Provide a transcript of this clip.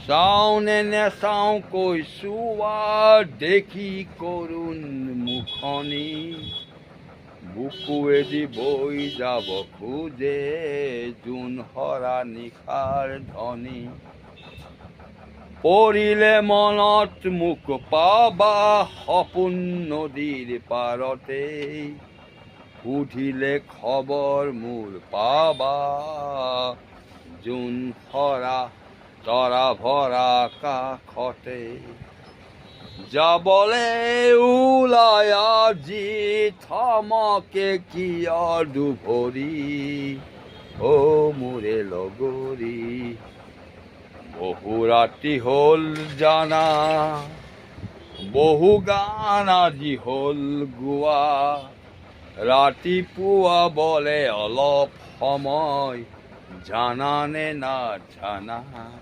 চাওনে নেচাওঁ কৈছোঁ দেখি কৰোণ মুখনি বুকুৱেদি বৈ যাব খোজে জোন হৰা নিশাৰ ধ্বনি পৰিলে মনত মোক পাবা সপোন নদীৰ পাৰতে সুধিলে খবৰ মোৰ পাবা জোন হৰা তৰা ভৰা কাষতে যাবলে ওলাই আজি থমকে কিয় দুভৰি অ মোৰে লগৰী বহু ৰাতি হ'ল জানা বহু গান আজি হ'ল গোৱা ৰাতিপুৱা বলে অলপ সময় জানানে না জানা।